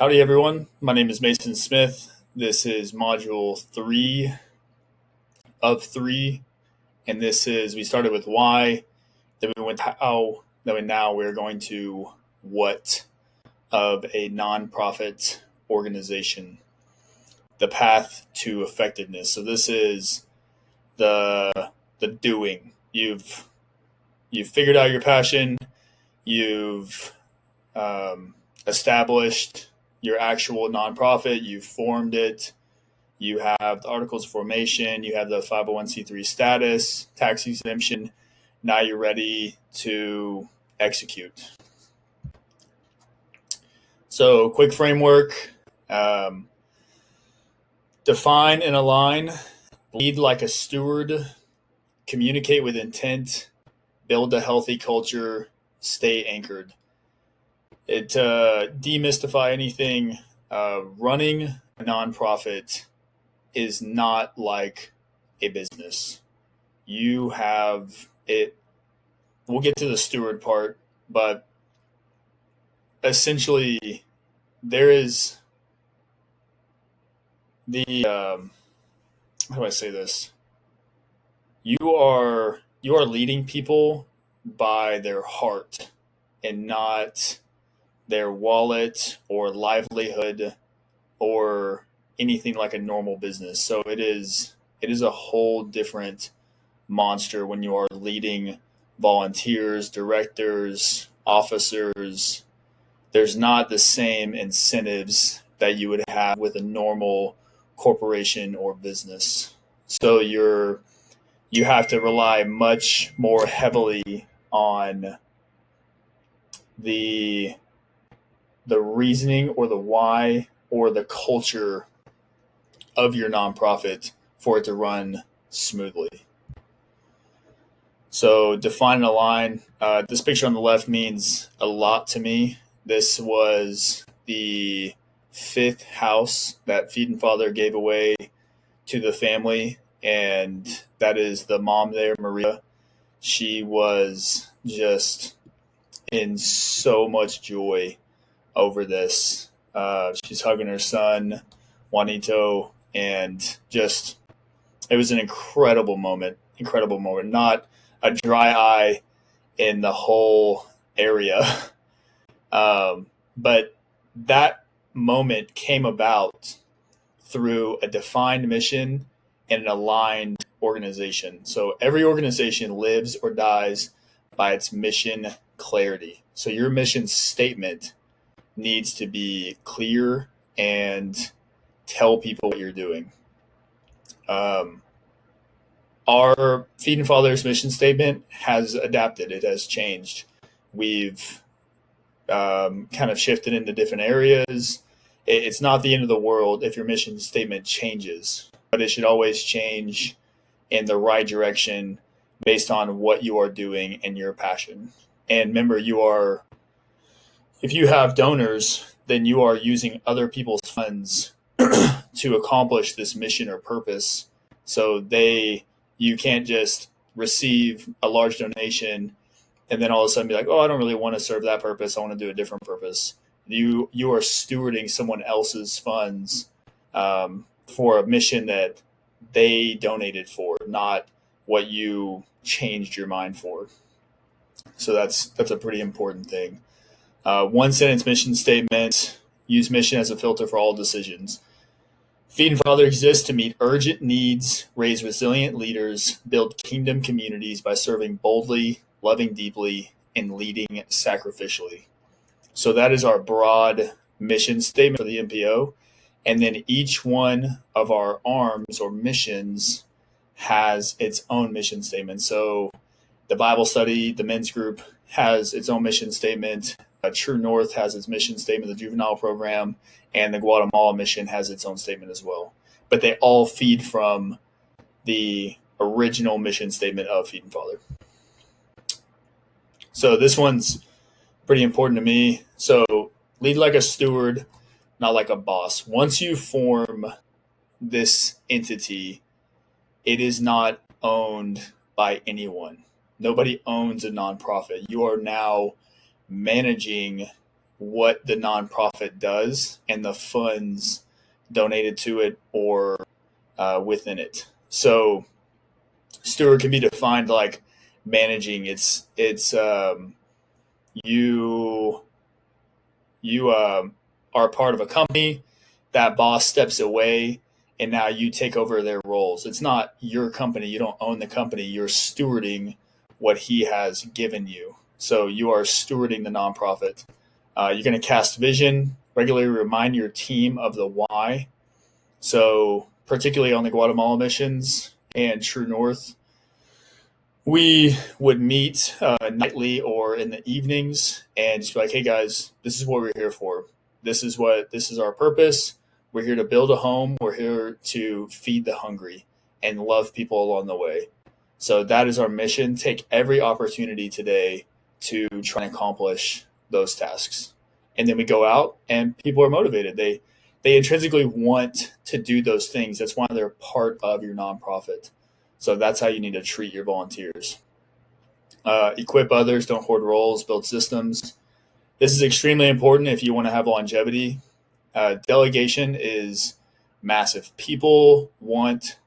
Howdy, everyone. My name is Mason Smith. This is module 3 of 3, and we started with why, then we went to how, then now we're going to what of a nonprofit organization, the path to effectiveness. So this is the doing. You've figured out your passion. You've established your actual nonprofit. You've formed it. You have the articles of formation. You have the 501c3 status, tax exemption. Now you're ready to execute. So, quick framework. Define and align. Lead like a steward. Communicate with intent. Build a healthy culture. Stay anchored. It demystify anything. Running a nonprofit is not like a business. You have it. We'll get to the steward part, but essentially, there is the how do I say this? You are leading people by their heart and not their wallet or livelihood or anything like a normal business. So it is a whole different monster when you are leading volunteers, directors, officers. There's not the same incentives that you would have with a normal corporation or business. So you have to rely much more heavily on the reasoning or the why or the culture of your nonprofit for it to run smoothly. So define and align. This picture on the left means a lot to me. This was the 5th house that Feed and Father gave away to the family, and that is the mom there, Maria. She was just in so much joy over this. She's hugging her son, Juanito, and just, it was an incredible moment. Not a dry eye in the whole area. But that moment came about through a defined mission and an aligned organization. So every organization lives or dies by its mission clarity. So your mission statement needs to be clear and tell people what you're doing. Our Feed and Father's mission statement has adapted. It has changed. We've kind of shifted into different areas. It's not the end of the world if your mission statement changes, but it should always change in the right direction based on what you are doing and your passion. And remember, if you have donors, then you are using other people's funds to accomplish this mission or purpose. So you can't just receive a large donation and then all of a sudden be like, oh, I don't really want to serve that purpose. I want to do a different purpose. You are stewarding someone else's funds for a mission that they donated for, not what you changed your mind for. So that's a pretty important thing. One sentence mission statement. Use mission as a filter for all decisions. Feed and Father exists to meet urgent needs, raise resilient leaders, build kingdom communities by serving boldly, loving deeply, and leading sacrificially. So that is our broad mission statement for the NPO. And then each one of our arms or missions has its own mission statement. So the Bible study, the men's group has its own mission statement. True North has its mission statement, the juvenile program, and the Guatemala mission has its own statement as well. But they all feed from the original mission statement of Feed and Father. So this one's pretty important to me. So lead like a steward, not like a boss. Once you form this entity, it is not owned by anyone. Nobody owns a nonprofit. You are now managing what the nonprofit does and the funds donated to it or within it. So steward can be defined like managing. You are part of a company. That boss steps away, and now you take over their roles. It's not your company. You don't own the company. You're stewarding what he has given you. So you are stewarding the nonprofit. You're going to cast vision, regularly remind your team of the why. So particularly on the Guatemala missions and True North, we would meet nightly or in the evenings and just be like, hey guys, this is what we're here for. This is our purpose. We're here to build a home. We're here to feed the hungry and love people along the way. So that is our mission. Take every opportunity today to try and accomplish those tasks. And then we go out and people are motivated. They intrinsically want to do those things. That's why they're part of your nonprofit. So that's how you need to treat your volunteers. Equip others, don't hoard roles, build systems. This is extremely important if you want to have longevity. Delegation is massive. People want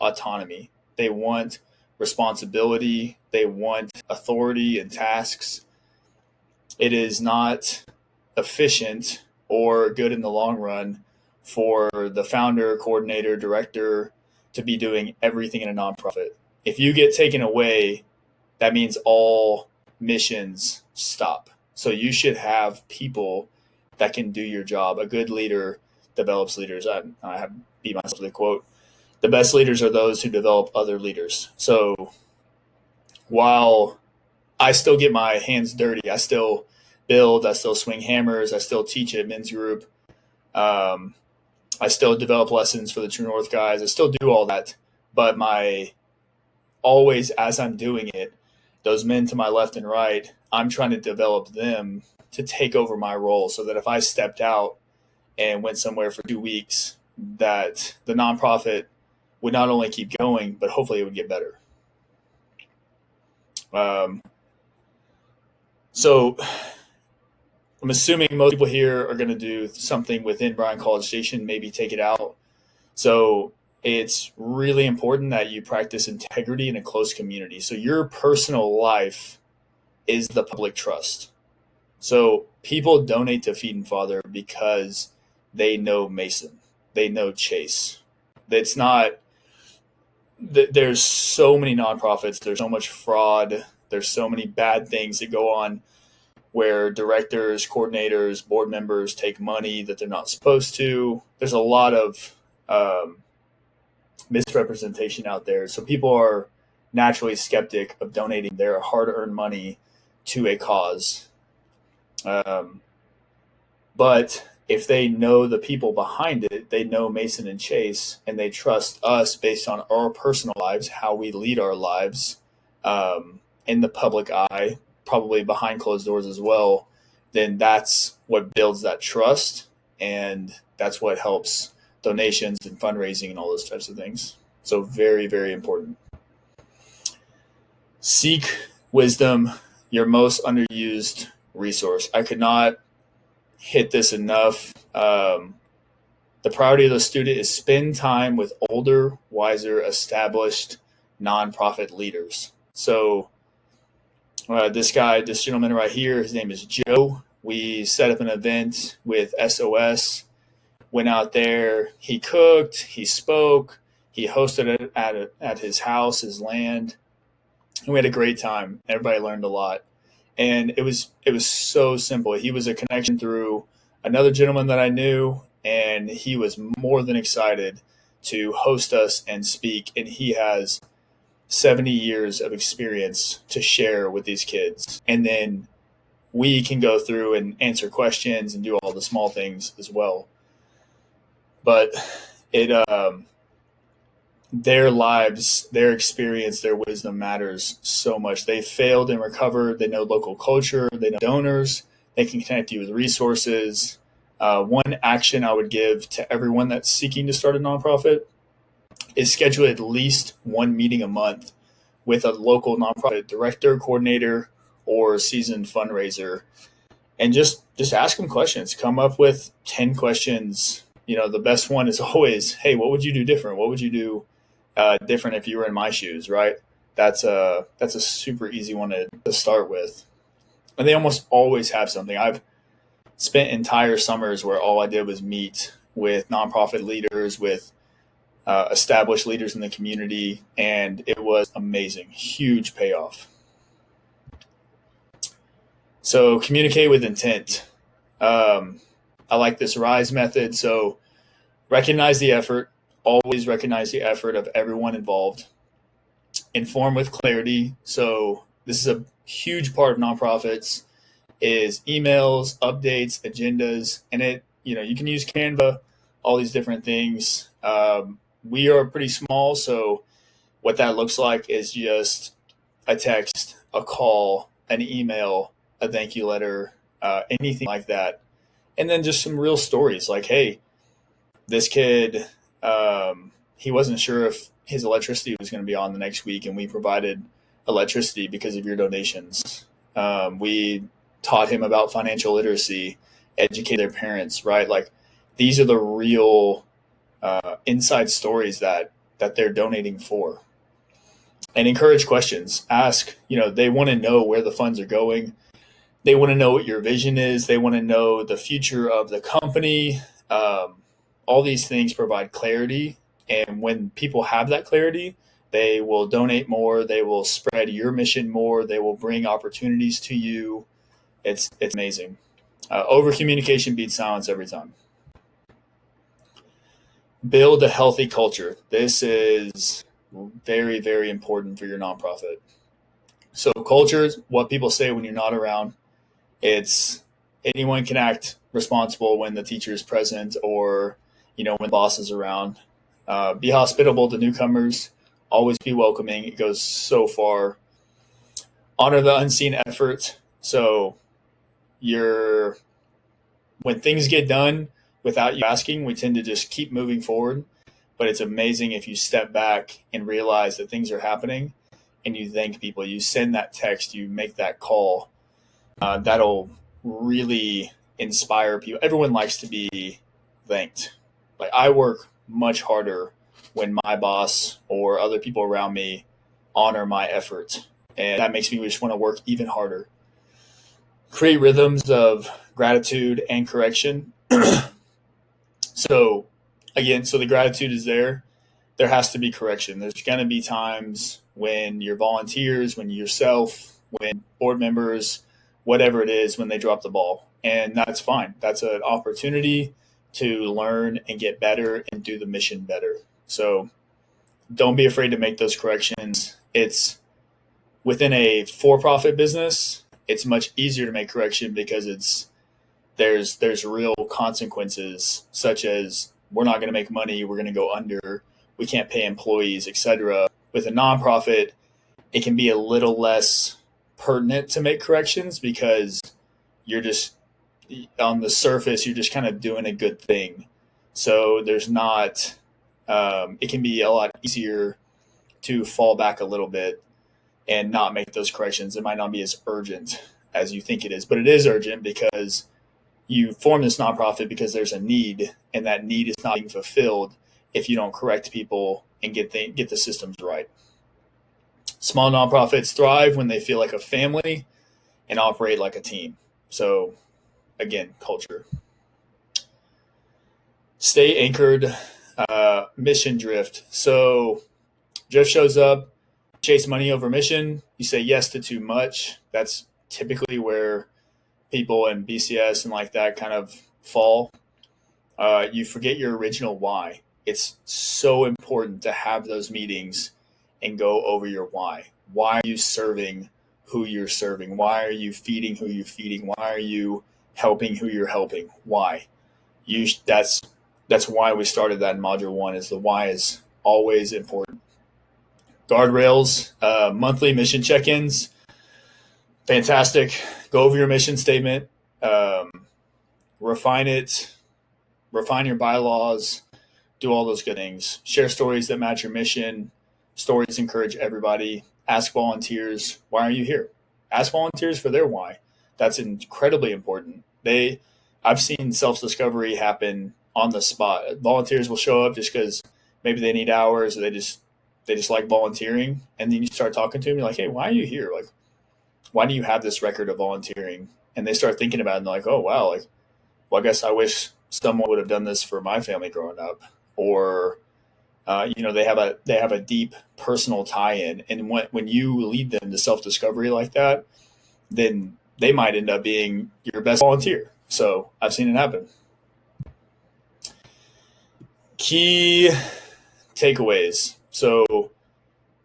autonomy. They want responsibility. They want authority and tasks. It is not efficient or good in the long run for the founder, coordinator, director to be doing everything in a nonprofit. If you get taken away, that means all missions stop. So you should have people that can do your job. A good leader develops leaders. I have beat myself to the quote. The best leaders are those who develop other leaders. So while I still get my hands dirty, I still build, I still swing hammers, I still teach at men's group. I still develop lessons for the True North guys. I still do all that. But always as I'm doing it, those men to my left and right, I'm trying to develop them to take over my role so that if I stepped out and went somewhere for 2 weeks, that the nonprofit would not only keep going, but hopefully it would get better. So I'm assuming most people here are going to do something within Bryan College Station, maybe take it out. So it's really important that you practice integrity in a close community. So your personal life is the public trust. So people donate to Feed and Father because they know Mason, they know Chase. It's not, there's so many nonprofits, there's so much fraud, there's so many bad things that go on where directors, coordinators, board members take money that they're not supposed to. There's a lot of misrepresentation out there. So people are naturally skeptic of donating their hard-earned money to a cause. But if they know the people behind it, they know Mason and Chase, and they trust us based on our personal lives, how we lead our lives in the public eye, probably behind closed doors as well, then that's what builds that trust, and that's what helps donations and fundraising and all those types of things. So very, very important. Seek wisdom, your most underused resource. I could not hit this enough. The priority of the student is spend time with older, wiser, established nonprofit leaders. So this gentleman right here, his name is Joe. We set up an event with SOS, went out there, he cooked, he spoke, he hosted it at his house, his land, and we had a great time. Everybody learned a lot. And it was so simple. He was a connection through another gentleman that I knew, and he was more than excited to host us and speak. And he has 70 years of experience to share with these kids. And then we can go through and answer questions and do all the small things as well. But their lives, their experience, their wisdom matters so much. They failed and recovered. They know local culture. They know donors. They can connect you with resources. One action I would give to everyone that's seeking to start a nonprofit is schedule at least one meeting a month with a local nonprofit director, coordinator, or seasoned fundraiser. and just ask them questions. Come up with 10 questions. The best one is always, hey, what would you do different? What would you do different if you were in my shoes, right? That's a super easy one to start with. And they almost always have something. I've spent entire summers where all I did was meet with nonprofit leaders, with established leaders in the community, and it was amazing. Huge payoff. So communicate with intent. I like this RISE method. So recognize the effort, always recognize the effort of everyone involved. Inform with clarity. So this is a huge part of nonprofits is emails, updates, agendas, and you can use Canva, all these different things. We are pretty small, so what that looks like is just a text, a call, an email, a thank you letter, anything like that. And then just some real stories like, hey, this kid, he wasn't sure if his electricity was going to be on the next week, and we provided electricity because of your donations. We taught him about financial literacy, educate their parents, right? Like these are the real inside stories that they're donating for. And encourage questions. Ask, they want to know where the funds are going. They want to know what your vision is. They want to know the future of the company. All these things provide clarity. And when people have that clarity, they will donate more. They will spread your mission more. They will bring opportunities to you. It's amazing. Over communication beats silence every time. Build a healthy culture. This is very, very important for your nonprofit. So culture is what people say when you're not around. It's anyone can act responsible when the teacher is present or, when the boss is around. Be hospitable to newcomers. Always be welcoming. It goes so far. Honor the unseen effort. So when things get done without you asking, we tend to just keep moving forward. But it's amazing if you step back and realize that things are happening and you thank people. You send that text, you make that call. That'll really inspire people. Everyone likes to be thanked. Like I work much harder when my boss or other people around me honor my effort. And that makes me just want to work even harder. Create rhythms of gratitude and correction. So the gratitude is there. There has to be correction. There's going to be times when your volunteers, when yourself, when board members, whatever it is, when they drop the ball. And that's fine. That's an opportunity to learn and get better and do the mission better. So don't be afraid to make those corrections. It's within a for-profit business, it's much easier to make correction because there's real consequences, such as we're not going to make money, we're going to go under, we can't pay employees, etc. With a nonprofit, it can be a little less pertinent to make corrections because you're just on the surface, you're just kind of doing a good thing. So there's not, it can be a lot easier to fall back a little bit and not make those corrections. It might not be as urgent as you think it is, but it is urgent because you form this nonprofit because there's a need, and that need is not being fulfilled if you don't correct people and get the systems right. Small nonprofits thrive when they feel like a family and operate like a team. So again, culture. Stay anchored. Mission drift. So drift shows up, chase money over mission. You say yes to too much. That's typically where people in BCS and like that kind of fall. You forget your original why. It's so important to have those meetings and go over your why. Why are you serving who you're serving? Why are you feeding who you're feeding? Why are you helping who you're helping? Why? That's why we started that in Module 1, is the why is always important. Guardrails, monthly mission check-ins, fantastic. Go over your mission statement, refine it, refine your bylaws, do all those good things. Share stories that match your mission. Stories encourage everybody. Ask volunteers, why are you here? Ask volunteers for their why. That's incredibly important. I've seen self-discovery happen on the spot. Volunteers will show up just because maybe they need hours, or they just like volunteering, and then you start talking to them. You're like, hey, why are you here? Like, why do you have this record of volunteering? And they start thinking about it, and they're like, oh wow, like, well, I guess I wish someone would have done this for my family growing up, or they have a deep personal tie-in, and when you lead them to self-discovery like that, then they might end up being your best volunteer. So I've seen it happen. Key takeaways. So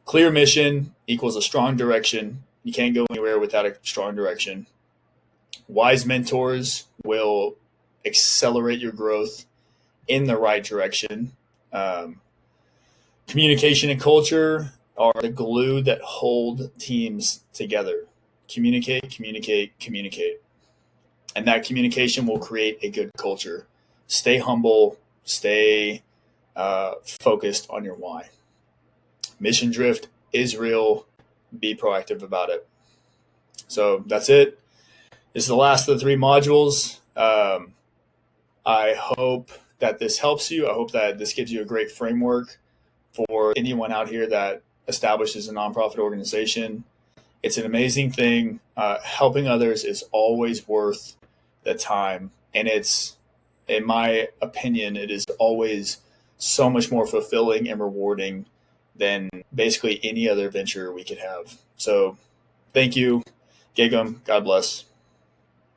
clear mission equals a strong direction. You can't go anywhere without a strong direction. Wise mentors will accelerate your growth in the right direction. Communication and culture are the glue that hold teams together. Communicate, communicate, communicate. And that communication will create a good culture. Stay humble, stay focused on your why. Mission drift is real. Be proactive about it. So that's it. This is the last of the 3 modules. I hope that this helps you. I hope that this gives you a great framework for anyone out here that establishes a nonprofit organization. It's an amazing thing. Helping others is always worth the time. And in my opinion, it is always so much more fulfilling and rewarding than basically any other venture we could have. So thank you, Gagum. God bless.